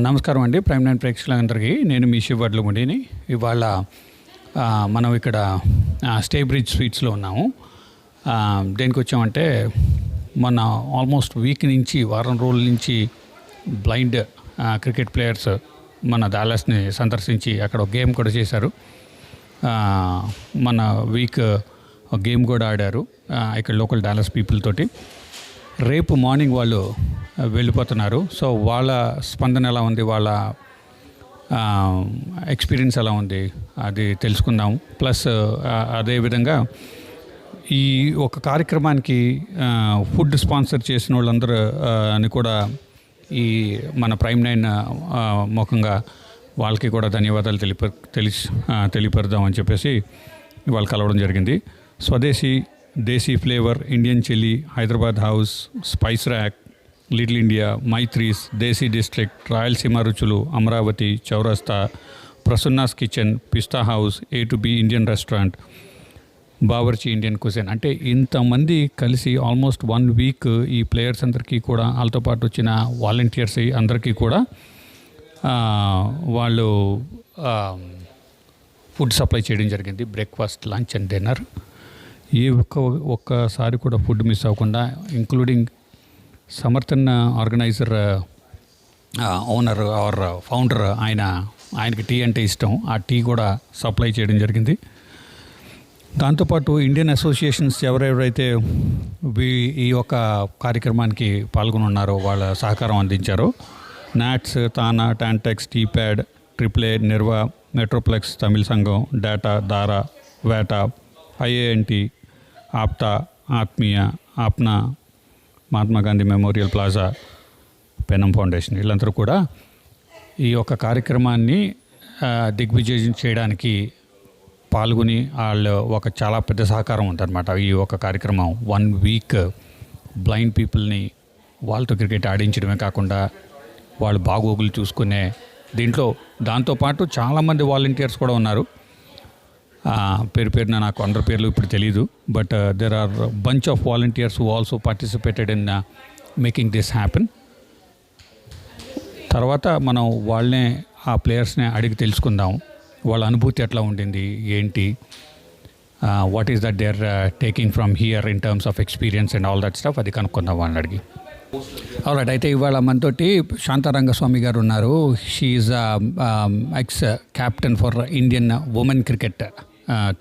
నమస్కారం అండి. Prime nine ప్రేక్షకులందరికీ నేను మీ శివడ్లముడిని. ఇవాళ మనం ఇక్కడ స్టే బ్రిడ్జ్ స్వీట్స్లో ఉన్నాము. దేనికి వచ్చామంటే మన ఆల్మోస్ట్ వీక్ నుంచి వారం రోజుల నుంచి బ్లైండ్ క్రికెట్ ప్లేయర్స్ మన డాలస్ని సందర్శించి అక్కడ ఒక గేమ్ కూడా చేశారు. మన వీక్ గేమ్ కూడా ఆడారు ఇక్కడ లోకల్ డాలస్ పీపుల్ తోటి. రేపు మార్నింగ్ వాళ్ళు వెళ్ళిపోతున్నారు. సో వాళ్ళ స్పందన ఎలా ఉంది, వాళ్ళ ఎక్స్పీరియన్స్ ఎలా ఉంది అది తెలుసుకుందాం. ప్లస్ అదేవిధంగా ఈ ఒక కార్యక్రమానికి ఫుడ్ స్పాన్సర్ చేసిన వాళ్ళందరూ అని కూడా ఈ మన ప్రైమ్ నైన్ ముఖంగా వాళ్ళకి కూడా ధన్యవాదాలు తెలియపరుద్దామని చెప్పేసి వాళ్ళు కలవడం జరిగింది. Swadeshi, desi flavour, Indian chilli, Hyderabad house, spice rack, little India, Maitri's, desi district, Rayalaseema Ruchulu, Amaravati, Chowrasta, Prasanna's kitchen, Pista house, A to B Indian restaurant, Bawarchi Indian cuisine. అంటే ఇంతమంది కలిసి ఆల్మోస్ట్ 1 వీక్ ఈ ప్లేయర్స్ అందరికీ కూడా, వాళ్ళతో పాటు వచ్చిన వాలంటీర్స్ అందరికీ కూడా వాళ్ళు ఫుడ్ సప్లై చేయడం జరిగింది. Breakfast, lunch and dinner. ఒక్కసారి కూడా ఫుడ్ మిస్ అవ్వకుండా, including Samarthan organiser owner or founder ఆయనకి టీ అంటే ఇష్టం, ఆ టీ కూడా సప్లై చేయడం జరిగింది. దాంతోపాటు ఇండియన్ అసోసియేషన్స్ ఎవరెవరైతే ఈ యొక్క కార్యక్రమానికి పాల్గొని ఉన్నారో వాళ్ళ సహకారం అందించారో, నాట్స్, తానా, టాంటెక్స్, టీప్యాడ్, ట్రిప్లే, నిర్వా, మెట్రోప్లెక్స్, తమిళ సంఘం, డేటా, దారా, వేటా, ఐఏఎన్టీ, ఆప్తా, ఆత్మీయ, ఆప్నా, మహాత్మా గాంధీ మెమోరియల్ ప్లాజా, పెనం ఫౌండేషన్, వీళ్ళందరూ కూడా ఈ యొక్క కార్యక్రమాన్ని దిగ్విజయం చేయడానికి పాల్గొని వాళ్ళు ఒక చాలా పెద్ద సహకారం ఉందన్నమాట. ఈ ఒక కార్యక్రమం 1 వీక్ బ్లైండ్ పీపుల్ని వాళ్ళతో క్రికెట్ ఆడించడమే కాకుండా వాళ్ళు బాగోగులు చూసుకునే దీంట్లో దాంతోపాటు చాలామంది వాలంటీర్స్ కూడా ఉన్నారు. పేరున నాకు అందరి పేర్లు ఇప్పుడు తెలీదు, but there are bunch of volunteers who also participated in making this happen. తర్వాత మనం వాళ్ళనే ఆ ప్లేయర్స్ని అడిగి తెలుసుకుందాం, వాళ్ళ అనుభూతి ఎట్లా ఉండింది, ఏంటి, what is that they are taking from here in terms of experience and all that stuff. అది కనుక్కుందాం వాళ్ళని అడిగి. ఆల్రైట్, అయితే ఇవాళ మనతోటి శాంతారంగస్వామి గారు ఉన్నారు. She is X captain for Indian women cricket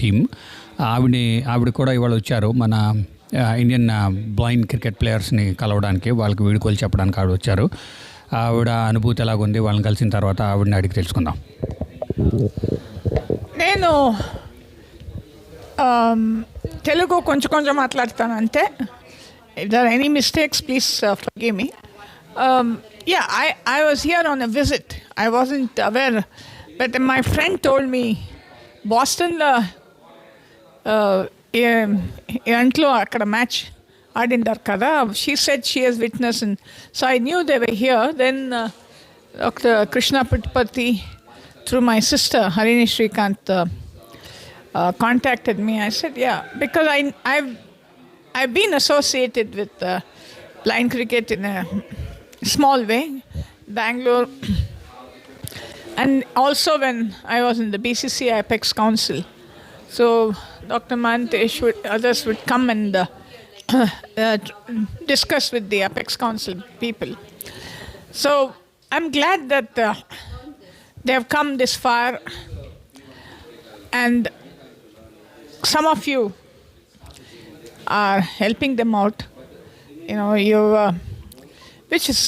team. ఆవిడ కూడా ఇవాళ వచ్చారు మన ఇండియన్ బ్లైండ్ క్రికెట్ ప్లేయర్స్ని కలవడానికి, వాళ్ళకి వీడుకోలు చెప్పడానికి ఆవిడ వచ్చారు. ఆవిడ అనుభూతి ఎలాగుంది వాళ్ళని కలిసిన తర్వాత ఆవిడని అడిగి తెలుసుకుందాం. నేను తెలుగు కొంచెం మాట్లాడతాను అంతే. If there are any mistakes, please forgive me. I was here on a visit. I wasn't aware, but my friend told me Bostonలో ఇంట్లో అక్కడ మ్యాచ్ ఆడిండారు కదా. She said she has witnessed, and so I knew they were here. Then Dr. Krishna Puttapati, through my sister Harini Srikanth, contacted me. I said, yeah, because I've been associated with blind cricket in a small way, Bangalore, and also when I was in the BCC Apex Council. So Dr. Mantesh, others would come and discuss with the Apex Council people. So I'm glad that they have come this far, and some of you are helping them out, which is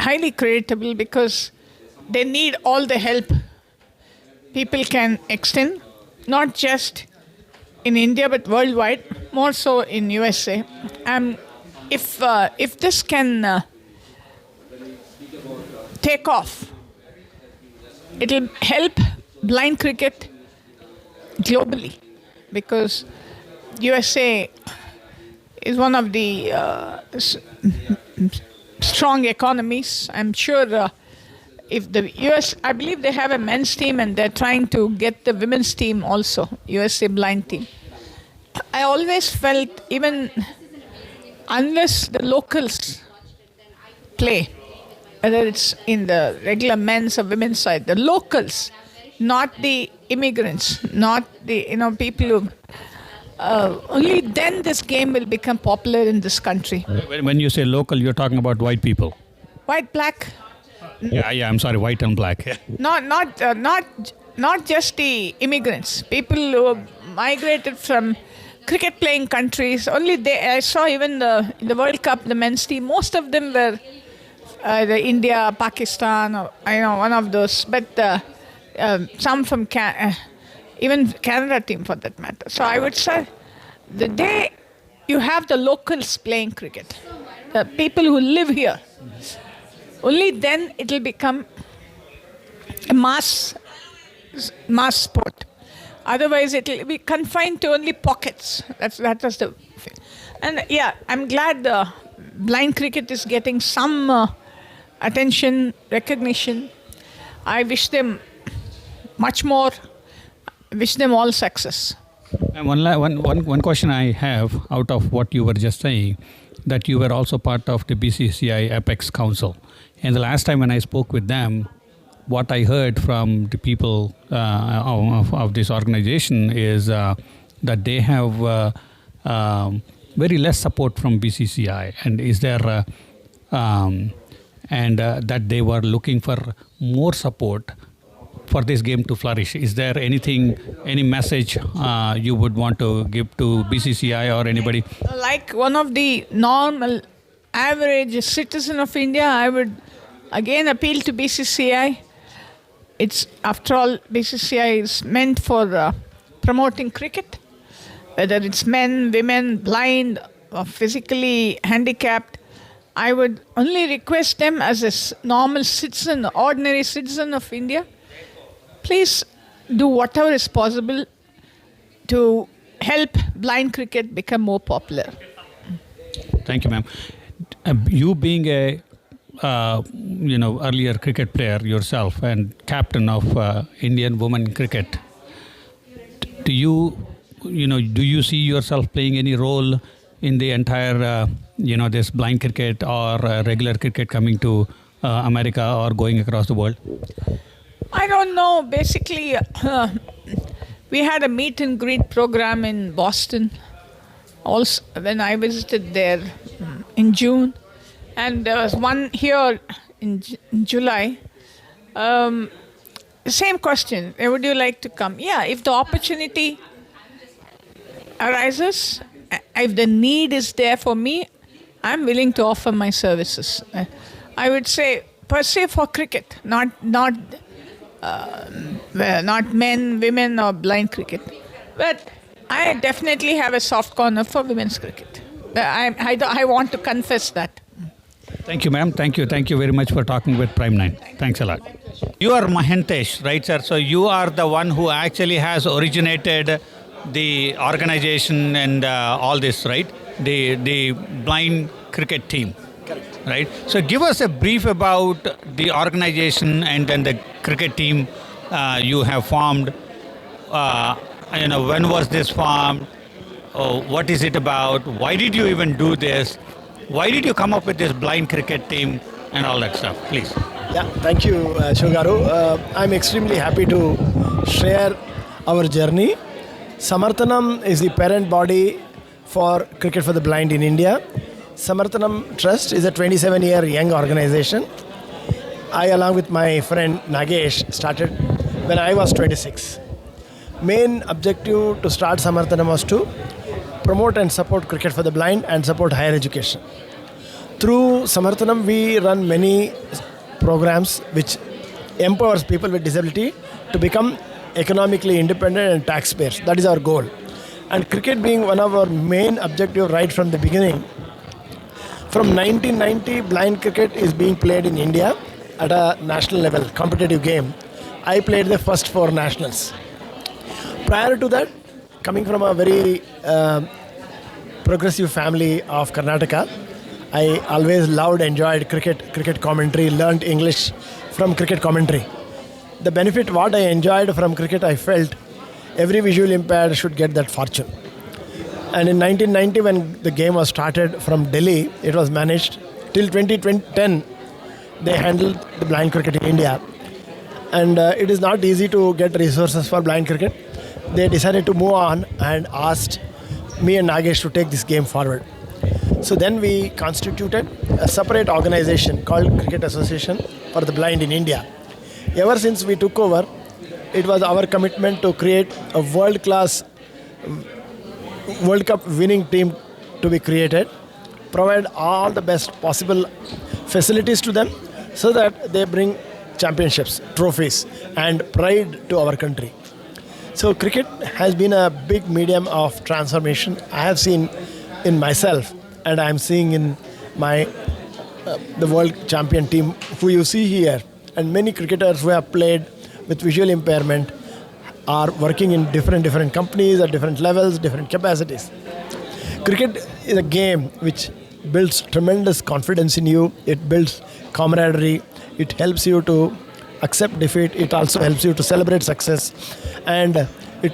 highly creditable, because they need all the help people can extend, not just in India but worldwide, more so in USA. If this can take off, it will help blind cricket globally, because USA is one of the strong economies. I'm sure if the US, I believe they have a men's team and they're trying to get the women's team also, USA blind team. I always felt, even unless the locals play, whether it's in the regular men's or women's side, the locals, not the immigrants, not the people who. Only then this game will become popular in this country. When you say local, you're talking about white people. White, black, Yeah, I'm sorry, white and black. not just the immigrants, people who migrated from cricket playing countries. Only I saw even in the World Cup, the men's team, most of them were the India, Pakistan, or one of those. But some from even Canada team for that matter. So I would say the day you have the locals playing cricket, the people who live here, only then it will become a mass sport. Otherwise, it will be confined to only pockets. That was the thing. And yeah, I'm glad blind cricket is getting some attention, recognition. I wish them much more. Wish them all success. And one question I have out of what you were just saying, that you were also part of the BCCI Apex Council. And the last time when I spoke with them, what I heard from the people of this organization is that they have very less support from BCCI, and is there that they were looking for more support for this game to flourish. Is there any message you would want to give to BCCI or anybody? Like one of the normal, average citizen of India, I would again appeal to BCCI. It's, after all, BCCI is meant for promoting cricket, whether it's men, women, blind, or physically handicapped. I would only request them as a normal citizen, ordinary citizen of India, please do whatever is possible to help blind cricket become more popular. Thank you, ma'am. You being a earlier cricket player yourself and captain of Indian women cricket, do you see yourself playing any role in the entire this blind cricket or regular cricket coming to America or going across the world? I don't know. Basically, we had a meet and greet program in Boston also when I visited there in June. And there was one here in July. Same question. Would you like to come? Yeah, if the opportunity arises, if the need is there for me, I'm willing to offer my services. I would say, per se, for cricket, not men, women, or blind cricket. But I definitely have a soft corner for women's cricket. I want to confess that. Thank you, ma'am. Thank you. Thank you very much for talking with Prime 9. Thanks a lot. You are Mahentesh, right, sir? So you are the one who actually has originated the organization and all this, right? The blind cricket team. Correct. Right? So give us a brief about the organization and then the cricket team you have formed. When was this formed? What is it about? Why did you even do this? Why did you come up with this blind cricket team and all that stuff? Please. Yeah, thank you, Shivagaru. I'm extremely happy to share our journey. Samarthanam is the parent body for Cricket for the Blind in India. Samarthanam Trust is a 27-year young organization. I, along with my friend Nagesh, started when I was 26. Main objective to start Samarthanam was to promote and support cricket for the blind and support higher education. Through Samarthanam, we run many programs which empowers people with disability to become economically independent and taxpayers. That is our goal. And cricket being one of our main objectives right from the beginning. From 1990, blind cricket is being played in India at a national level, competitive game. I played the first 4 nationals. Prior to that, coming from a very progressive family of Karnataka, I always loved, enjoyed cricket commentary, learned English from cricket commentary. The benefit what I enjoyed from cricket, I felt every visual impaired should get that fortune. And in 1990, when the game was started from Delhi, it was managed till 2010. they handle the blind cricket in India. And it is not easy to get resources for blind cricket. They decided to move on and asked me and Nagesh to take this game forward. So then we constituted a separate organization called Cricket Association for the Blind in India. Ever since we took over, it was our commitment to create a world-class World Cup winning team to be created, provide all the best possible facilities to them so that they bring championships, trophies and pride to our country. So cricket has been a big medium of transformation. I have seen in myself and I am seeing in my the world champion team who you see here, and many cricketers who have played with visual impairment are working in different companies at different levels, different capacities. Cricket is a game which builds tremendous confidence in you. It builds camaraderie. It helps you to accept defeat. It also helps you to celebrate success. And it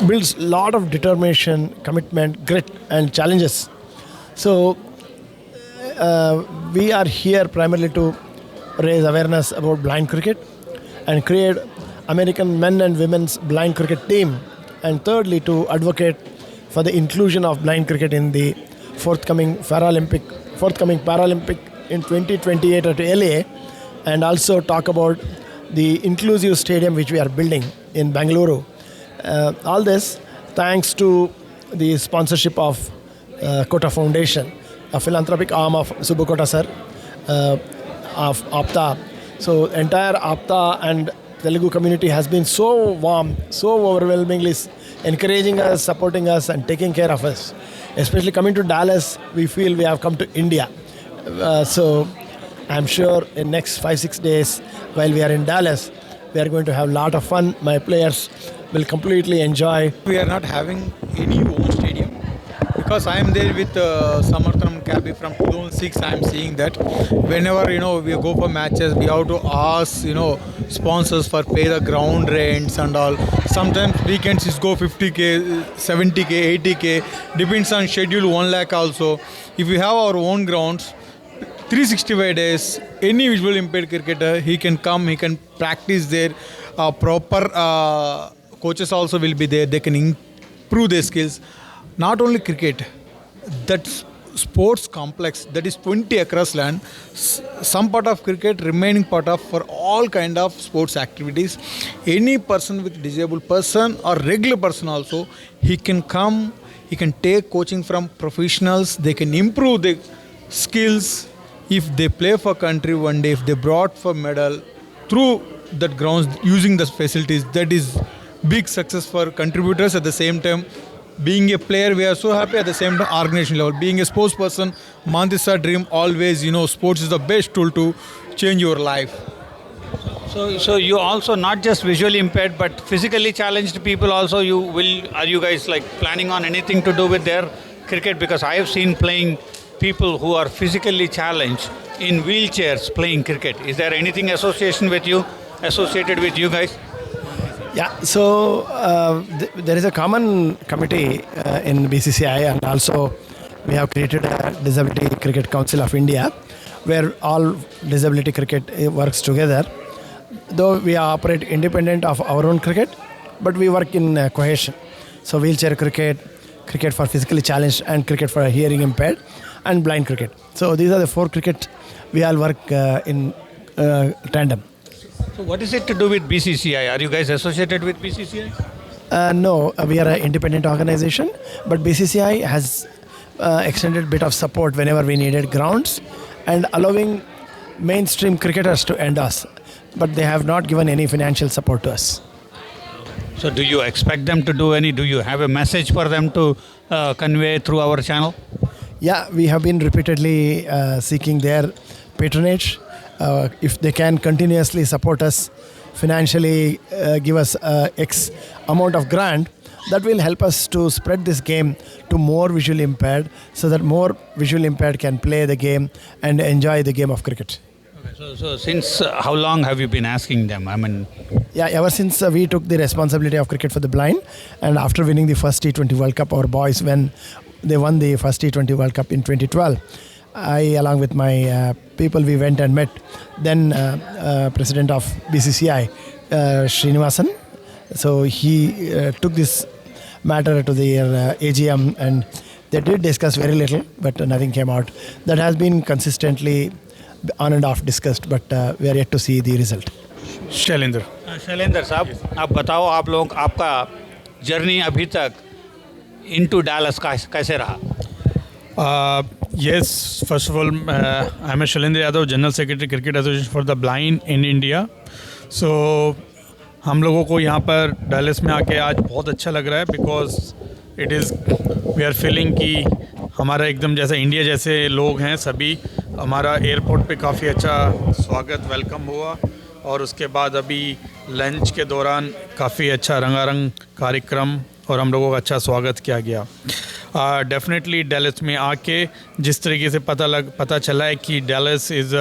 builds a lot of determination, commitment, grit and challenges. So we are here primarily to raise awareness about blind cricket and create American men and women's blind cricket team. And thirdly, to advocate for the inclusion of blind cricket in the forthcoming Paralympic in 2028 at LA, and also talk about the inclusive stadium which we are building in Bangalore. All this thanks to the sponsorship of Kota Foundation, a philanthropic arm of Subbu Kota sir, of APTA. So entire APTA and Telugu community has been so warm, so overwhelmingly encouraging us, supporting us and taking care of us. Especially coming to Dallas, we feel we have come to India. So I'm sure in next 5-6 days while we are in Dallas, we are going to have a lot of fun. My players will completely enjoy. We are not having any own stadium because I am there with Samarthanam Cabby from 2006. I am seeing that whenever we go for matches, we have to ask sponsors for pay the ground rents and all. Sometimes weekends is go 50k, 70k, 80k, depends on schedule 1 lakh also. If we have our own grounds, 365 days, any visual impaired cricketer, he can come, he can practice there. Proper coaches also will be there. They can improve their skills. Not only cricket, that sports complex that is 20 across land, some part of cricket, remaining part of for all kind of sports activities. Any person with disabled person or regular person also, he can come, he can take coaching from professionals, they can improve their skills. If they play for country one day, if they brought for medal through that grounds using the facilities, that is big success for contributors. At the same time, being a player, we are so happy. At the same time, organization level, being a sports person, Mantisa dream always, sports is the best tool to change your life. So you also not just visually impaired but physically challenged people also, are you guys like planning on anything to do with their cricket? Because I have seen playing people who are physically challenged in wheelchairs playing cricket. Is there anything associated with you guys? Yeah, so there is a common committee in BCCI, and also we have created a Disability Cricket Council of India where all disability cricket works together. Though we operate independent of our own cricket, but we work in cohesion. So wheelchair cricket, cricket for physically challenged and cricket for hearing impaired and blind cricket. So these are the 4 cricket we all work in tandem. So what is it to do with BCCI? Are you guys associated with BCCI? No, we are an independent organization, but BCCI has extended bit of support whenever we needed grounds and allowing mainstream cricketers to endorse, but they have not given any financial support to us. So do you expect them to do you have a message for them to convey through our channel? Yeah, we have been repeatedly seeking their patronage. If they can continuously support us financially, give us X amount of grant, that will help us to spread this game to more visually impaired so that more visually impaired can play the game and enjoy the game of cricket. Okay, so since how long have you been asking them? Yeah, ever since we took the responsibility of cricket for the blind, and after winning the first T20 World Cup, our boys, when they won the first T20 World Cup in 2012, I, along with my people, we went and met then President of BCCI, Srinivasan. So he took this matter to their AGM, and they did discuss very little, but nothing came out. That has been consistently on and off discussed, but we are yet to see the result. Shailendra. Shailendra साहब, आप बताओ, आप लोग आपका journey अभी तक into Dallas का कैसे रहा? Yes, first of all, I'm a Shailendra Yadav, General Secretary Cricket Association for the Blind in India. So हम लोगों को यहाँ पर डैलस में आके आज बहुत अच्छा लग रहा है, because it is we are feeling कि हमारा एकदम जैसे इंडिया जैसे लोग हैं सभी। हमारा एयरपोर्ट पे काफ़ी अच्छा स्वागत वेलकम हुआ, और उसके बाद अभी लंच के दौरान काफ़ी अच्छा रंगारंग कार्यक्रम और हम लोगों का अच्छा स्वागत किया गया। डेफिनेटली डैलस में आके जिस तरीके से पता चला है कि Dallas is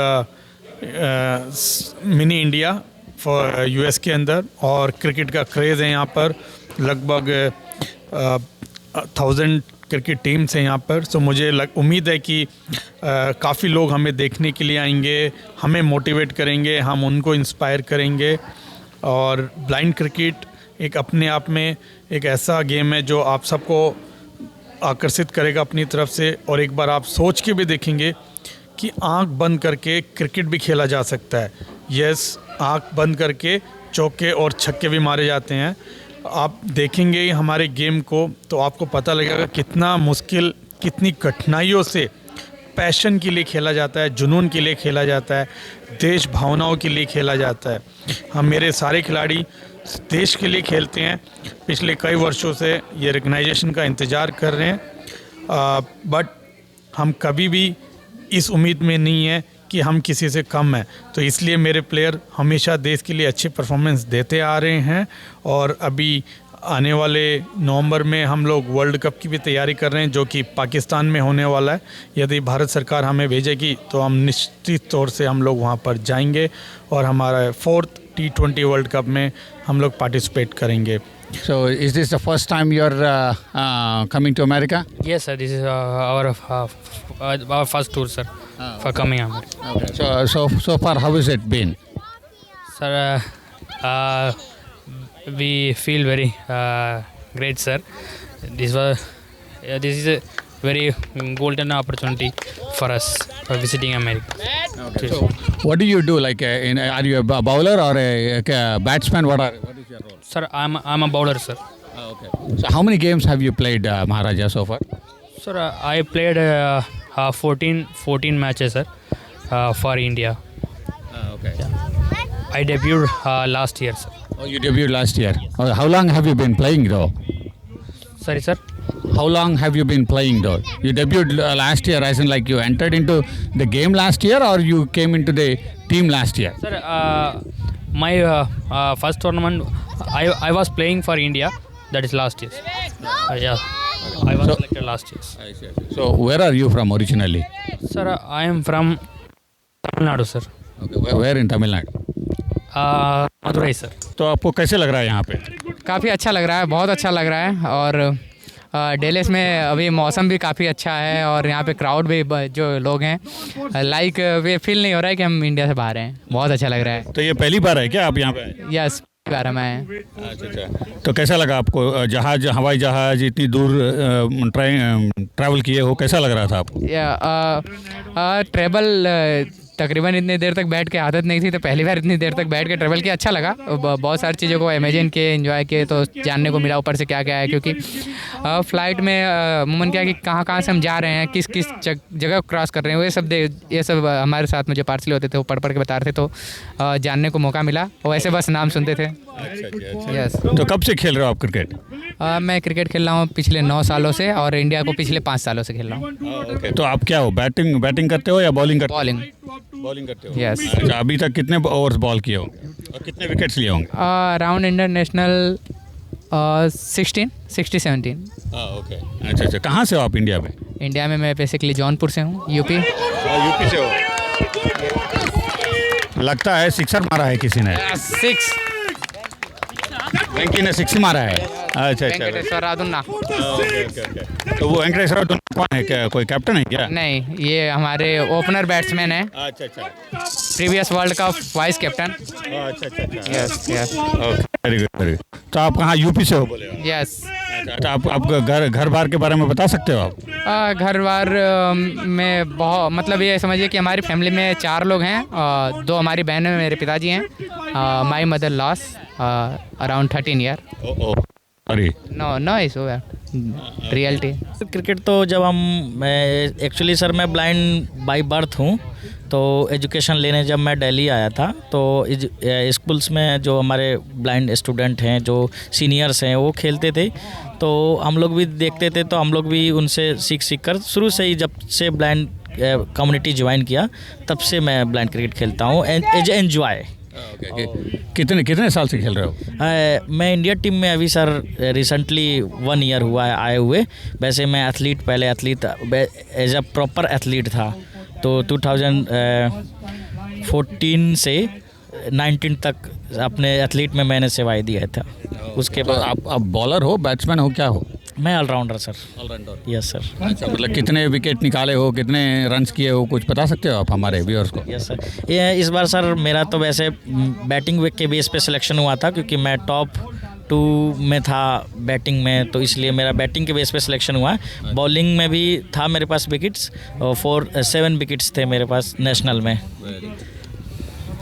mini India for US के अंदर, और क्रिकेट का क्रेज़ है यहाँ पर। लगभग 1000 क्रिकेट टीम्स हैं यहाँ पर। सो मुझे उम्मीद है कि काफ़ी लोग हमें देखने के लिए आएंगे, हमें मोटिवेट करेंगे, हम उनको इंस्पायर करेंगे। और ब्लाइंड क्रिकेट एक अपने आप में एक ऐसा गेम है जो आप सबको आकर्षित करेगा अपनी तरफ से। और एक बार आप सोच के भी देखेंगे कि आंख बंद करके क्रिकेट भी खेला जा सकता है। यस, आंख बंद करके चौके और छक्के भी मारे जाते हैं। आप देखेंगे हमारे गेम को तो आपको पता लगेगा कितना मुश्किल, कितनी कठिनाइयों से पैशन के लिए खेला जाता है, जुनून के लिए खेला जाता है, देश भावनाओं के लिए खेला जाता है। हम मेरे सारे खिलाड़ी देश के लिए खेलते हैं। पिछले कई वर्षों से ये रिकग्नाइजेशन का इंतज़ार कर रहे हैं, बट हम कभी भी इस उम्मीद में नहीं है कि हम किसी से कम हैं। तो इसलिए मेरे प्लेयर हमेशा देश के लिए अच्छे परफॉर्मेंस देते आ रहे हैं। और अभी आने वाले नवंबर में हम लोग वर्ल्ड कप की भी तैयारी कर रहे हैं, जो कि पाकिस्तान में होने वाला है। यदि भारत सरकार हमें भेजेगी तो हम निश्चित तौर से हम लोग वहाँ पर जाएंगे और हमारा 4th T20 वर्ल्ड कप में हम लोग पार्टिसिपेट करेंगे। So is this the first time you're coming to America? Yes, sir. This is our first tour, sir, for coming America. Okay. So far, how has it been? Sir, we feel very great, sir. This is a very golden opportunity for us for visiting America. Okay. So what do you do? Like, are you a bowler or a batsman? What is your role? Sir, I'm a bowler, sir. Okay. So how many games have you played, Maharaja, so far? Sir, I played 14 matches, sir, for India. Okay. I debuted last year, sir. Oh, you debuted last year. Oh, how long have you been playing, though? Sorry, sir. How long have you been playing, though? You debuted last year, as in like you entered into the game last year, or you came into the team last year? Sir, my first tournament, I was playing for India. That is last year. Yeah, I was selected last year. I see. So where are you from originally? Sir, I am from Tamil Nadu, sir. Okay. Where in Tamil Nadu? Madurai, sir. तो आपको कैसे लग रहा है यहाँ पे? काफ़ी अच्छा लग रहा है, बहुत अच्छा लग रहा है। और डेलस में अभी मौसम भी काफ़ी अच्छा है, और यहाँ पे क्राउड भी जो लोग हैं, लाइक वे फील नहीं हो रहा है कि हम इंडिया से बाहर हैं। बहुत अच्छा लग रहा है। तो ये पहली बार है क्या आप यहाँ पे आए? यस, बार में आए। अच्छा। तो कैसा लगा आपको? हवाई जहाज इतनी दूर ट्रैवल किए हो, कैसा लग रहा था आपको? ट्रैवल तकरीबन इतनी देर तक बैठ के आदत नहीं थी, तो पहली बार इतनी देर तक बैठ के ट्रैवल किया, अच्छा लगा। बहुत सारी चीज़ों को इमेजिन किए, एंजॉय किए, तो जानने को मिला ऊपर से क्या क्या है। क्योंकि फ़्लाइट में अमूमन क्या है कि कहाँ से हम जा रहे हैं, किस किस जगह क्रॉस कर रहे हैं, ये सब हमारे साथ में जो पार्सली होते थे वो पढ़ के बता रहे थे, तो जानने को मौका मिला। और ऐसे बस नाम सुनते थे। अच्छा। यस। तो कब से खेल रहे हो आप क्रिकेट? मैं क्रिकेट खेल रहा हूँ पिछले 9 सालों से, और इंडिया को पिछले 5 सालों से खेल रहा हूँ। ओके। तो आप क्या हो, बैटिंग करते हो या बॉलिंग करते हो? बॉलिंग करते हो। यस। अच्छा, अभी तक कितने ओवर्स बॉल किए होंगे और कितने विकेट्स लिए होंगे? Around international 16-17। ओके। अच्छा। कहाँ से हो आप इंडिया में? इंडिया में मैं बेसिकली जौनपुर से हूँ, यूपी। यूपी से हो? लगता है सिक्सर मारा है किसी ने। 6 वेंकी ने 6 मारा है। अच्छा। वेंकटेश्वर राधुन्ना। ओके। तो वो वेंकटेश्वर कौन है, क्या कोई कैप्टन है क्या? नहीं, ये हमारे ओपनर बैट्समैन है, अच्छा अच्छा previous world cup vice captain. अच्छा अच्छा अच्छा yes yes okay, very good very good. तो आप कहाँ यूपी से हो बोले आप? यस। अच्छा, आप घर बार के बारे में बता सकते हो आप? घर बार में बहुत, मतलब ये समझिए कि हमारी फैमिली में 4 लोग हैं, 2 हमारी बहन में मेरे पिताजी हैं। My mother loss around 13 year. Oh sorry. No issue reality. Cricket तो जब मैं एक्चुअली सर मैं ब्लाइंड बाय बर्थ हूँ, तो एजुकेशन लेने जब मैं दिल्ली आया था तो स्कूल्स में जो हमारे ब्लाइंड स्टूडेंट हैं, जो सीनियर्स हैं, वो खेलते थे, तो हम लोग भी देखते थे, तो हम लोग भी उनसे सीख कर शुरू से ही, जब से ब्लाइंड कम्युनिटी ज्वाइन किया तब से मैं ब्लाइंड क्रिकेट खेलता हूँ एज एंजॉय। कितने साल से खेल रहे हो? मैं इंडिया टीम में अभी सर रिसेंटली 1 ईयर हुआ है आए हुए। वैसे मैं पहले athlete as a proper athlete था, तो 2014 से 19 तक अपने एथलीट में मैंने सेवाएं दी था। उसके तो बाद आप बॉलर हो, बैट्समैन हो, क्या हो? मैं allrounder sir. Allrounder. Yes sir. अच्छा, मतलब कितने विकेट निकाले हो, कितने रन्स किए हो, कुछ बता सकते हो आप हमारे व्यूअर्स को? Yes sir. ये इस बार सर मेरा तो वैसे बैटिंग के बेस पे सिलेक्शन हुआ था, क्योंकि मैं टॉप 2 में था बैटिंग में, तो इसलिए मेरा बैटिंग के बेस पे सिलेक्शन हुआ। बॉलिंग में भी था मेरे पास विकेट्स, और 7 विकेट्स थे मेरे पास नेशनल में।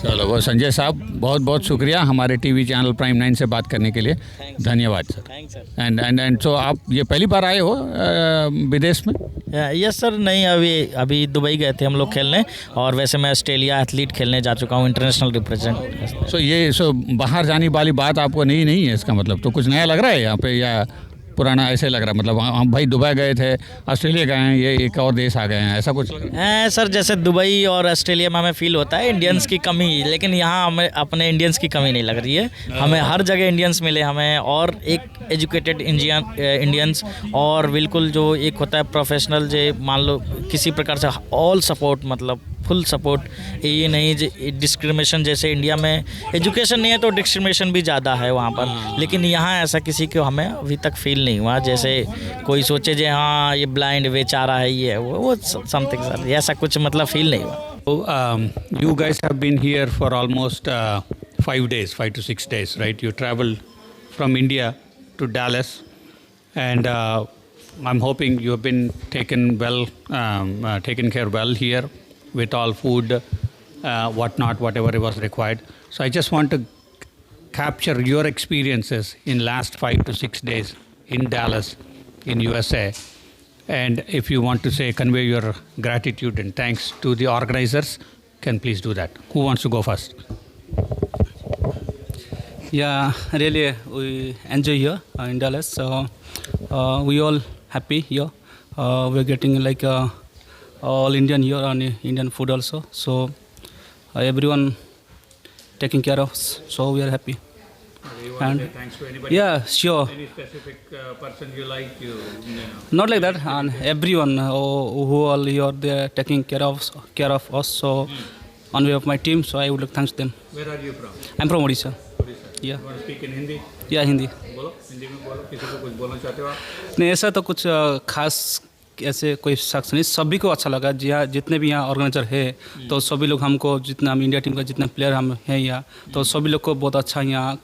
चलो, वो संजय साहब बहुत बहुत शुक्रिया हमारे टीवी चैनल प्राइम 9 से बात करने के लिए। धन्यवाद sir. Thanks sir. And so आप ये पहली बार आए हो विदेश में? Yes sir. नहीं, अभी दुबई गए थे हम लोग खेलने, और वैसे मैं ऑस्ट्रेलिया एथलीट खेलने जा चुका हूँ, इंटरनेशनल रिप्रेजेंट। सो बाहर जाने वाली बात आपको नहीं है इसका मतलब? तो कुछ नया लग रहा है यहाँ पे, या पुराना ऐसे लग रहा है? मतलब हम भाई दुबई गए थे, ऑस्ट्रेलिया गए हैं, ये एक और देश आ गए हैं, ऐसा कुछ लग रहा है? सर जैसे दुबई और ऑस्ट्रेलिया में हमें फील होता है इंडियंस की कमी, लेकिन यहाँ हमें अपने इंडियंस की कमी नहीं लग रही है। हमें हर जगह इंडियंस मिले हमें, और एक एजुकेटेड इंडियंस, और बिल्कुल जो एक होता है प्रोफेशनल, जो मान लो किसी प्रकार से ऑल सपोर्ट, मतलब फुल सपोर्ट। ये नहीं डिस्क्रिमिनेशन, जैसे इंडिया में एजुकेशन नहीं है तो डिस्क्रिमिनेशन भी ज़्यादा है वहाँ पर, लेकिन यहाँ ऐसा किसी को हमें अभी तक फील नहीं हुआ। जैसे कोई सोचे जे हाँ ये ब्लाइंड बेचारा है, ये वो समथिंग सर, ऐसा कुछ मतलब फील नहीं हुआ। You guys have been here for almost 5 days, 5 to 6 days, right? You traveled from India to Dallas, and I'm hoping you have been taken care well here with all food, whatever was required. So I just want to capture your experiences in last 5 to 6 days in Dallas, in USA. And if you want to convey your gratitude and thanks to the organizers, can please do that. Who wants to go first? Yeah, really, we enjoy here in Dallas. So we all happy here. We're getting like all Indian here and Indian food also. So everyone taking care of us. So we are happy. And Thanks to anybody? yeah, sure. Any specific person you like? Not like that. And everyone who all here, they are taking care of us. So on behalf of my team, so I would like to thank them. Where are you from? I'm from Odisha. Odisha. Yeah. You want to speak in Hindi? Yeah, Hindi. बोलो, हिंदी में बोलो। किसी को कुछ बोलना चाहते हो आप? नहीं, ऐसा तो कुछ खास ऐसे कोई शख्स नहीं, सभी को अच्छा लगा। जी हाँ, जितने भी यहाँ ऑर्गेनाइजर है, तो सभी लोग हमको, जितना हम इंडिया टीम का जितने प्लेयर हम हैं यहाँ, तो सभी लोग को बहुत अच्छा यहाँ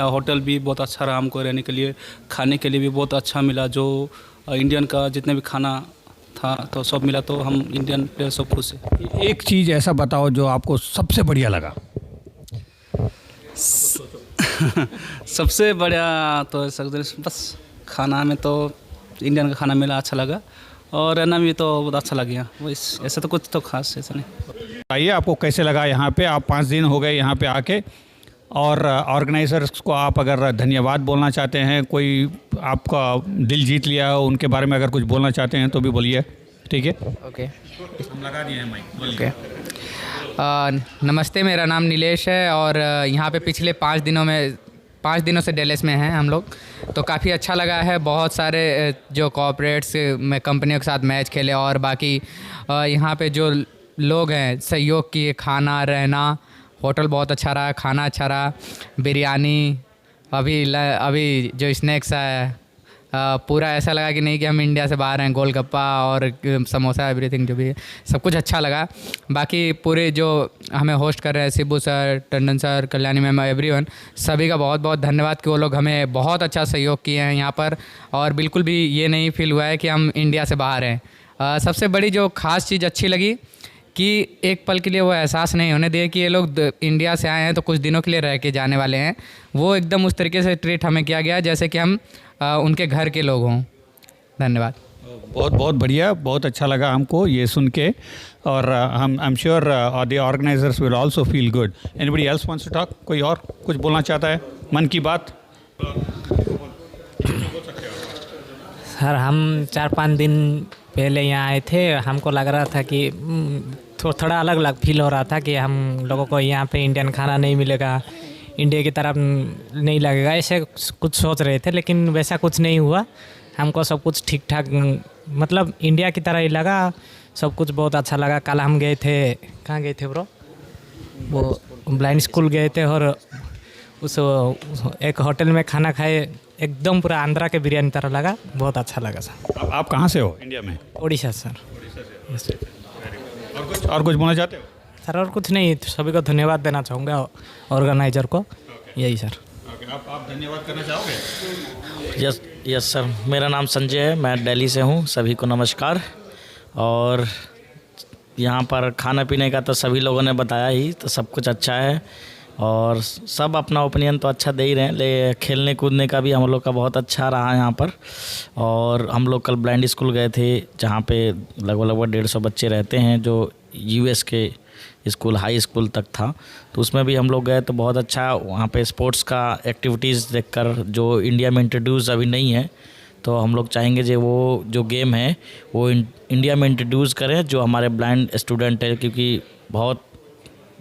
होटल भी बहुत अच्छा रहा हमको रहने के लिए, खाने के लिए भी बहुत अच्छा मिला। जो इंडियन का जितने भी खाना था तो सब मिला, तो हम इंडियन प्लेयर सब खुश है। एक चीज़ ऐसा बताओ जो आपको सबसे बढ़िया लगा। सबसे बढ़िया तो बस खाना में तो इंडियन का खाना मिला, अच्छा लगा, और रहना भी तो बहुत अच्छा लगा यहाँ। वैसे ऐसा तो कुछ तो खास ऐसा नहीं। आइए, आपको कैसे लगा यहाँ पे? आप 5 दिन हो गए यहाँ पे आके, और ऑर्गेनाइजर्स को आप अगर धन्यवाद बोलना चाहते हैं, कोई आपका दिल जीत लिया हो, उनके बारे में अगर कुछ बोलना चाहते हैं तो भी बोलिए, ठीक है? ओके हम लगा दिए हैं माइक। ओके। नमस्ते, मेरा नाम नीलेश है, और यहाँ पे पिछले 5 दिनों से डेलस में हैं हम लोग। तो काफ़ी अच्छा लगा है। बहुत सारे जो कॉर्पोरेट्स में कंपनियों के साथ मैच खेले, और बाकी यहाँ पे जो लोग हैं सहयोग किए, खाना रहना, होटल बहुत अच्छा रहा, खाना अच्छा रहा, बिरयानी, अभी जो स्नैक्स है पूरा ऐसा लगा कि नहीं कि हम इंडिया से बाहर हैं। गोलगप्पा और समोसा एवरीथिंग जो भी है सब कुछ अच्छा लगा। बाकी पूरे जो हमें होस्ट कर रहे हैं Shibu sir, Tandon sir, Kalyani ma'am, everyone सभी का बहुत बहुत धन्यवाद कि वो लोग हमें बहुत अच्छा सहयोग किए हैं यहाँ पर, और बिल्कुल भी ये नहीं फील हुआ है कि हम इंडिया से बाहर हैं। सबसे बड़ी जो ख़ास चीज़ अच्छी लगी कि एक पल के लिए वो एहसास नहीं होने दिए कि ये लोग इंडिया से आए हैं तो कुछ दिनों के लिए रह के जाने वाले हैं। वो एकदम उस तरीके से ट्रीट हमें किया गया जैसे कि हम उनके घर के लोग हों। धन्यवाद। बहुत बहुत बढ़िया, बहुत अच्छा लगा हमको ये सुन के, और हम I am sure the organisers will also feel good. Anybody else wants to talk? कोई और कुछ बोलना चाहता है मन की बात? सर हम 4-5 दिन पहले यहाँ आए थे, हमको लग रहा था कि थोड़ा अलग अलग फील हो रहा था कि हम लोगों को यहाँ पे इंडियन खाना नहीं मिलेगा, इंडिया की तरफ नहीं लगेगा, ऐसे कुछ सोच रहे थे। लेकिन वैसा कुछ नहीं हुआ, हमको सब कुछ ठीक ठाक मतलब इंडिया की तरह ही लगा, सब कुछ बहुत अच्छा लगा। कल हम गए थे, कहाँ गए थे ब्रो? वो ब्लाइंड स्कूल गए थे और उस एक होटल में खाना खाए, एकदम पूरा आंध्रा के बिरयानी तरह लगा, बहुत अच्छा लगा सर। आप कहाँ से हो इंडिया में? ओडिशा सर। और कुछ बोलना चाहते हो? सर और कुछ नहीं, सभी को धन्यवाद देना चाहूँगा, ऑर्गेनाइजर को, यही सर। आप धन्यवाद करना चाहोगे? यस सर, मेरा नाम संजय है, मैं दिल्ली से हूँ। सभी को नमस्कार। और यहाँ पर खाना पीने का तो सभी लोगों ने बताया ही, तो सब कुछ अच्छा है और सब अपना ओपिनियन तो अच्छा दे ही रहे हैं। ले खेलने कूदने का भी हम लोग का बहुत अच्छा रहा यहाँ पर। और हम लोग कल ब्लाइंड स्कूल गए थे जहाँ पे लगभग 150 बच्चे रहते हैं, जो यूएस के स्कूल हाई स्कूल तक था, तो उसमें भी हम लोग गए तो बहुत अच्छा वहाँ पे स्पोर्ट्स का एक्टिविटीज़ देखकर, जो इंडिया में इंट्रोड्यूस अभी नहीं है, तो हम लोग चाहेंगे जो वो जो गेम है वो इंडिया में इंट्रोड्यूस करें, जो हमारे ब्लाइंड स्टूडेंट है, क्योंकि बहुत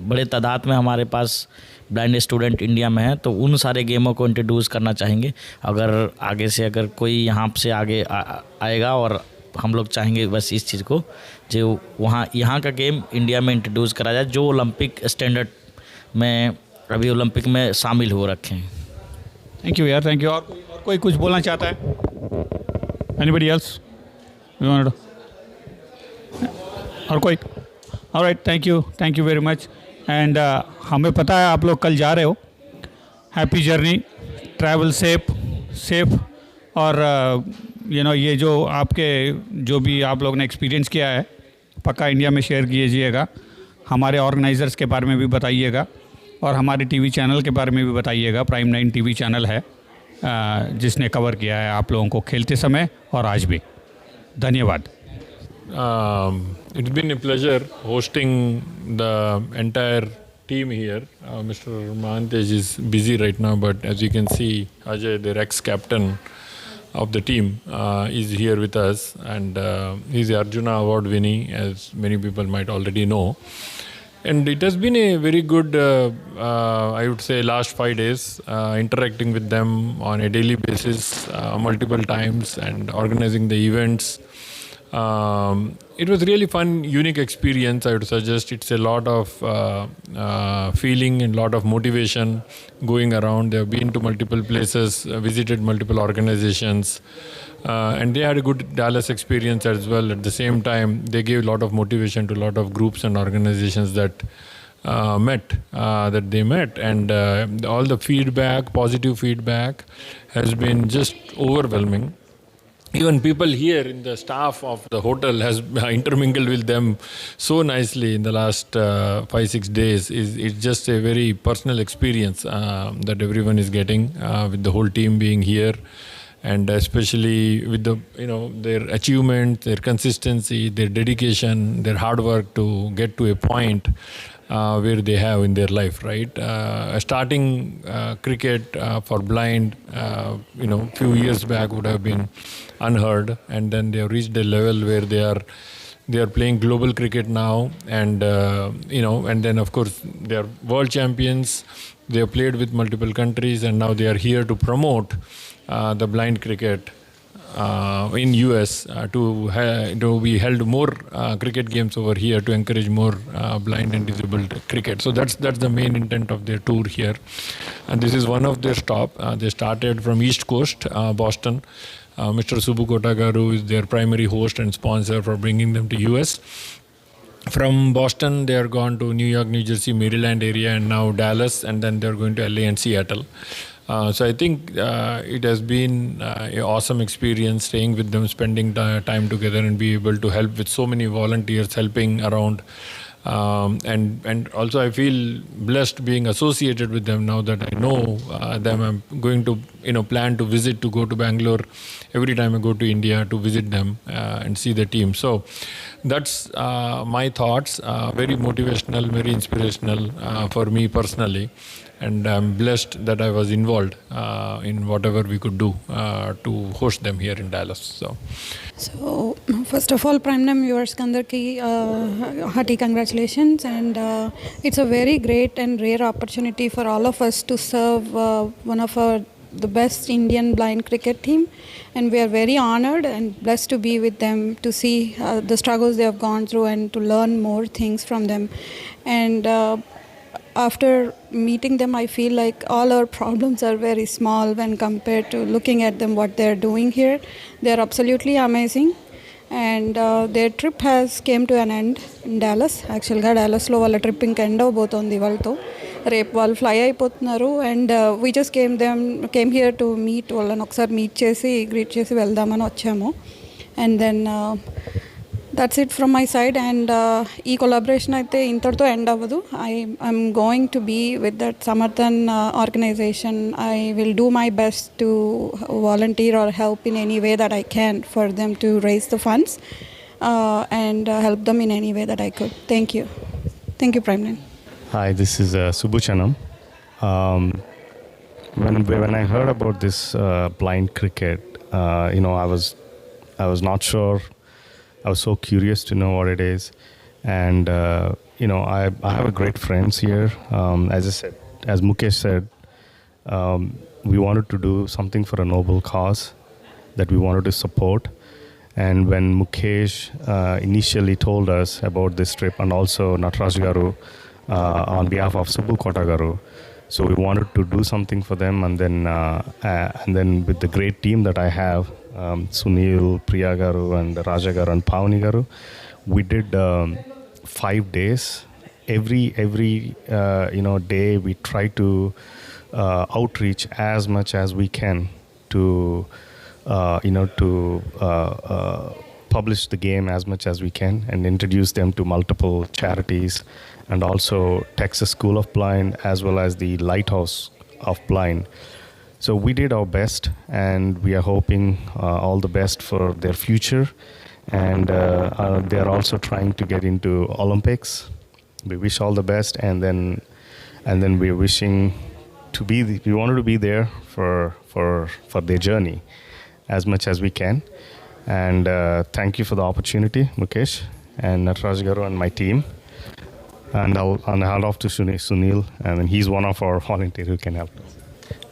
बड़े तादाद में हमारे पास ब्लाइंड स्टूडेंट इंडिया में है, तो उन सारे गेमों को इंट्रोड्यूस करना चाहेंगे। अगर आगे से अगर कोई यहाँ से आगे आएगा, और हम लोग चाहेंगे बस इस चीज़ को, जो वहाँ यहाँ का गेम इंडिया में इंट्रोड्यूस करा जाए, जो ओलंपिक स्टैंडर्ड में अभी ओलंपिक में शामिल हो रखे हैं। थैंक यू यार, थैंक यू। और कोई कुछ बोलना चाहता है? Anybody else? और कोई? Alright, thank you very much. And हमें पता है आप लोग कल जा रहे हो। हैप्पी जर्नी, ट्रैवल सेफ, और ये जो आपके जो भी आप लोग ने एक्सपीरियंस किया है पक्का इंडिया में शेयर कीजिएगा। हमारे ऑर्गेनाइज़र्स के बारे में भी बताइएगा, और हमारे टीवी चैनल के बारे में भी बताइएगा। प्राइम 9 टीवी चैनल है जिसने कवर किया है आप लोगों को खेलते समय और आज भी। धन्यवाद। It's been a pleasure hosting the entire team here. Mr. Mahantesh is busy right now, but as you can see, Ajay, the ex-captain of the team, is here with us, and he's the Arjuna Award winning, as many people might already know. And it has been a very good, I would say, last 5 days, interacting with them on a daily basis, multiple times, and organizing the events. It was really fun, unique experience. I would suggest it's a lot of feeling and lot of motivation going around. They have been to multiple places, visited multiple organizations, and they had a good Dallas experience as well. At the same time, they gave a lot of motivation to a lot of groups and organizations that they met, and all the feedback, positive feedback, has been just overwhelming. Even people here in the staff of the hotel has intermingled with them so nicely in the last 5-6 days. It's just a very personal experience that everyone is getting with the whole team being here, and especially with the their achievement, their consistency, their dedication, their hard work to get to a point where they have in their life, right? Starting cricket for blind, few years back would have been unheard, and then they have reached a level where they are playing global cricket now, and and then of course they are world champions. They have played with multiple countries, and now they are here to promote the blind cricket in US to be held more cricket games over here to encourage more blind and disabled cricket. So that's the main intent of their tour here, and this is one of their stop. They started from East Coast, Boston, Mr. Subbu Kotagaru is their primary host and sponsor for bringing them to US. From Boston, they are gone to New York, New Jersey, Maryland area, and now Dallas, and then they're going to LA and Seattle. So I think it has been an awesome experience staying with them, spending time together, and be able to help with so many volunteers helping around. And also I feel blessed being associated with them now that I know them. I'm going to plan to visit, to go to Bangalore every time I go to India to visit them and see the team. So that's my thoughts. Very motivational, very inspirational for me personally, and I'm blessed that I was involved in whatever we could do to host them here in Dallas. So first of all, Prime Time viewers kandarki hearty congratulations, and it's a very great and rare opportunity for all of us to serve one of the best Indian blind cricket team, and we are very honored and blessed to be with them, to see the struggles they have gone through and to learn more things from them. And after meeting them, I feel like all our problems are very small when compared to looking at them, what they're doing here. They're absolutely amazing, and their trip has came to an end in Dallas. Actually Dallasలో వాళ్ళ trip ఇంకా end అవబోతోంది వాళ్ళతో. రేపు వాళ్ళు fly అయిపోతున్నారు, and we just came here to meet వాళ్ళని, ఒకసారి meet చేసి greet చేసి వెళ్దామని వచ్చాము. And then that's it from my side, and ee collaboration aithe intartho end avadu. I'm going to be with that Samarthan organization. I will do my best to volunteer or help in any way that I can for them to raise the funds and help them in any way that I could. Thank you Prime Time. Hi, this is Subbu Chanam. When I heard about this blind cricket, I was not sure. I was so curious to know what it is, and I have a great friends here. As Mukesh said, we wanted to do something for a noble cause that we wanted to support. And when Mukesh initially told us about this trip, and also Nataraj Garu on behalf of Subbu Kotagaru, so we wanted to do something for them. And then with the great team that I have, Sunil, Priya Garu, and Raja Garu, and Pavani Garu, we did 5 days. Every day we try to outreach as much as we can to publish the game as much as we can, and introduce them to multiple charities, and also Texas School of Blind as well as the Lighthouse of Blind. So we did our best, and we are hoping all the best for their future. And they are also trying to get into Olympics. We wish all the best, and then we are wishing to be. We wanted to be there for their journey as much as we can. And thank you for the opportunity, Mukesh and Nataraj Garu and my team. And I'll hand off to Sunil, and he's one of our volunteers who can help us.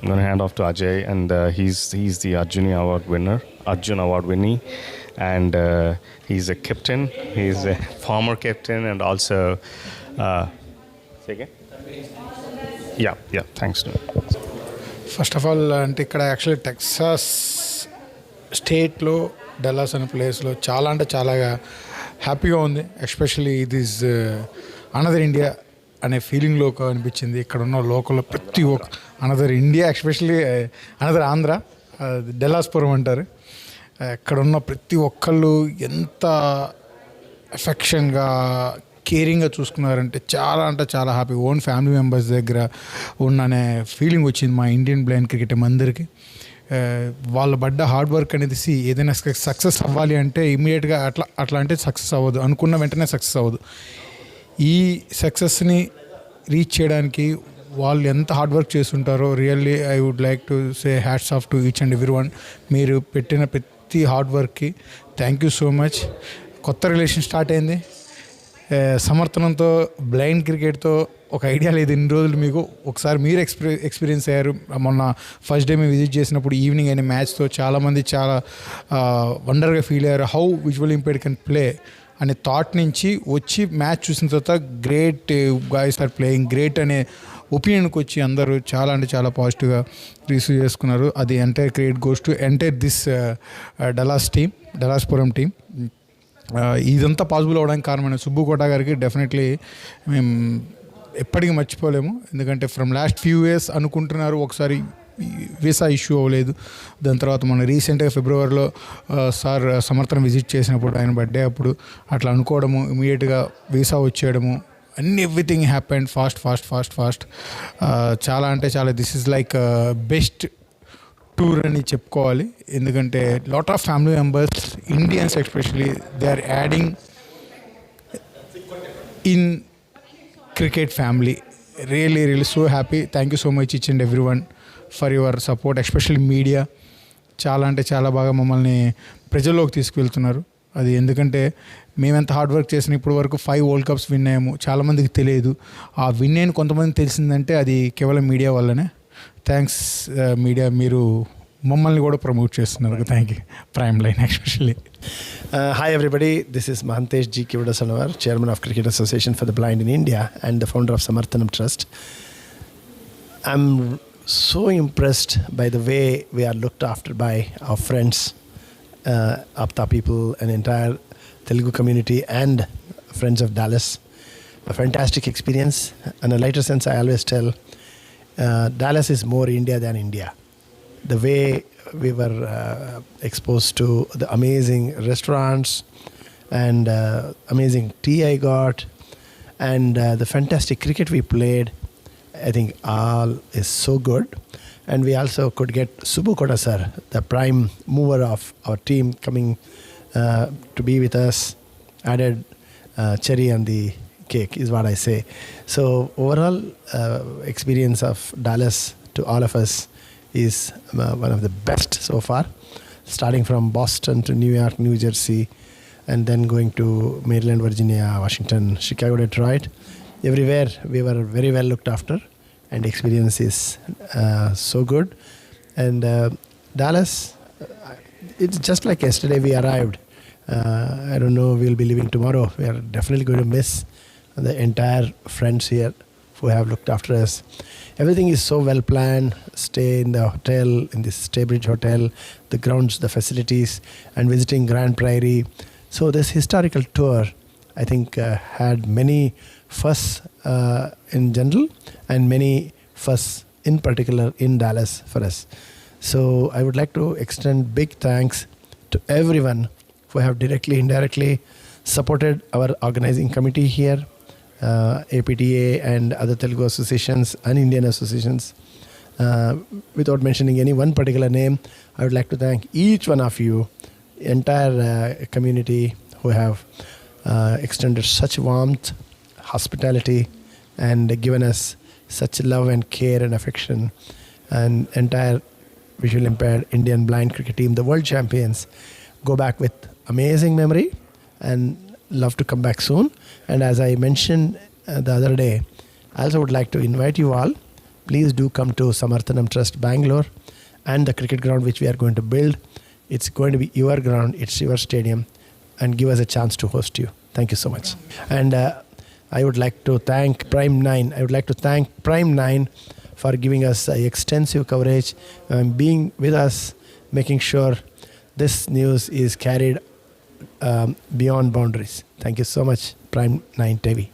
I'm going to hand off to Ajay, and he's the Arjun Award winner, and he's a captain. He's a former captain, and also say again? Yeah, thanks to him. First of all అంటే ఇక్కడ actually Texas స్టేట్లో Dallas అనే ప్లేస్లో చాలా అంటే చాలా హ్యాపీగా ఉంది. ఎస్పెషల్లీ ఇది ఈజ్ అనదర్ ఇండియా అనే ఫీలింగ్లో అనిపించింది. ఇక్కడ ఉన్న లోకల్లో ప్రతి ఒక్క another India, especially another Andhra, Dallaspuram అంటారు. ఇక్కడ ఉన్న ప్రతి ఒక్కళ్ళు ఎంత ఎఫెక్షన్గా కేరింగ్గా చూసుకున్నారంటే చాలా అంటే చాలా హ్యాపీ. ఓన్ ఫ్యామిలీ మెంబర్స్ దగ్గర ఉన్ననే ఫీలింగ్ వచ్చింది మా ఇండియన్ బ్లైండ్ క్రికెట్ అందరికీ. వాళ్ళ పడ్డ హార్డ్ వర్క్ అనేది ఏదైనా సక్సెస్ అవ్వాలి అంటే ఇమీడియట్గా అట్లా అంటే సక్సెస్ అవ్వదు, అనుకున్న వెంటనే సక్సెస్ అవ్వదు. ఈ సక్సెస్ని రీచ్ చేయడానికి వాళ్ళు ఎంత హార్డ్ వర్క్ చేస్తుంటారో really I would like to say hats off to each and every one. మీరు పెట్టిన ప్రతి హార్డ్ వర్క్కి థ్యాంక్ యూ సో మచ్. కొత్త రిలేషన్ స్టార్ట్ అయింది సమర్థనంతో, బ్లైండ్ క్రికెట్తో. ఒక ఐడియా లేదు ఇన్ని రోజులు మీకు, ఒకసారి మీరు ఎక్స్పీరియన్స్ అయ్యారు. మొన్న ఫస్ట్ డే మేము విజిట్ చేసినప్పుడు ఈవినింగ్ అయిన మ్యాచ్తో చాలామంది చాలా వండర్గా ఫీల్ అయ్యారు. How visual impaired can play అనే థాట్ నుంచి వచ్చి మ్యాచ్ చూసిన తర్వాత great guys are playing great అనే ఒపీనియన్కి వచ్చి అందరూ చాలా అంటే చాలా పాజిటివ్గా రిసీవ్ చేసుకున్నారు. అది entire credit goes to entire this Dallaspuram team. ఇదంతా పాసిబుల్ అవ్వడానికి కారణమైన సుబ్బు కోట గారికి డెఫినెట్లీ మేము ఎప్పటికీ మర్చిపోలేము. ఎందుకంటే ఫ్రమ్ లాస్ట్ ఫ్యూ ఇయర్స్ అనుకుంటున్నారు, ఒకసారి వీసా ఇష్యూ అవ్వలేదు. దాని తర్వాత మన రీసెంట్గా ఫిబ్రవరిలో సార్ సమర్థన విజిట్ చేసినప్పుడు ఆయన బర్త్డే అప్పుడు అట్లా అనుకోవడము, ఇమీడియట్గా వీసా వచ్చేయడము, ఎవ్రీథింగ్ హ్యాపెండ్ ఫాస్ట్. చాలా అంటే చాలా this is like best tour అని చెప్పుకోవాలి. ఎందుకంటే lot of family members, Indians especially, they are adding in cricket family. Really so happy. Thank you so much each and everyone for your support, especially media. చాలా అంటే చాలా బాగా మమ్మల్ని ప్రజల్లోకి తీసుకువెళ్తున్నారు. అది ఎందుకంటే మేమెంత హార్డ్ వర్క్ చేసిన ఇప్పుడు వరకు 5 వరల్డ్ కప్స్ విన్ అయ్యాము. చాలామందికి తెలియదు. ఆ విన్ అయిన కొంతమంది తెలిసిందంటే అది కేవలం మీడియా వల్లనే. థ్యాంక్స్ మీడియా, మీరు మమ్మల్ని కూడా ప్రమోట్ చేస్తున్నారు. Thank you. Prime line especially. Hi everybody, this is Mahantesh G. Kivadasanawar, Chairman of Cricket Association for the Blind in India and the founder of Samarthanam Trust. I'm so impressed by the way we are looked after by our friends, Apta people, an entire Telugu community and friends of Dallas. A fantastic experience. In a lighter sense, I always tell Dallas is more India than India. The way we were exposed to the amazing restaurants and amazing tea I got, and the fantastic cricket we played, I think all is so good. And we also could get Subbu Kota sir, the prime mover of our team, coming to be with us, added cherry on the cake is what I say. So overall experience of Dallas to all of us is one of the best so far, starting from Boston to New York, New Jersey, and then going to Maryland, Virginia, Washington, Chicago, Detroit. Everywhere we were very well looked after, and experience is so good. And Dallas, it's just like yesterday we arrived. I don't know, we'll be leaving tomorrow. We are definitely going to miss the entire friends here who have looked after us. Everything is so well planned. Stay in the hotel, in this Staybridge Hotel, the grounds, the facilities, and visiting Grand Prairie. So this historical tour, I think, had many firsts in general and many firsts in particular in Dallas for us. So I would like to extend big thanks to everyone who have directly, indirectly supported our organizing committee here, APTA and other Telugu associations and Indian associations. Without mentioning any one particular name, I would like to thank each one of you, entire community who have extended such warmth, hospitality, and given us such love and care and affection. And entire visual impaired Indian blind cricket team, the world champions, go back with amazing memory and love to come back soon. And as I mentioned the other day, I also would like to invite you all, please do come to Samarthanam Trust Bangalore and the cricket ground which we are going to build. It's going to be your ground, it's your stadium, and give us a chance to host you. Thank you so much. And I would like to thank Prime 9 for giving us extensive coverage, being with us, making sure this news is carried beyond boundaries. Thank you so much, Prime 9 TV.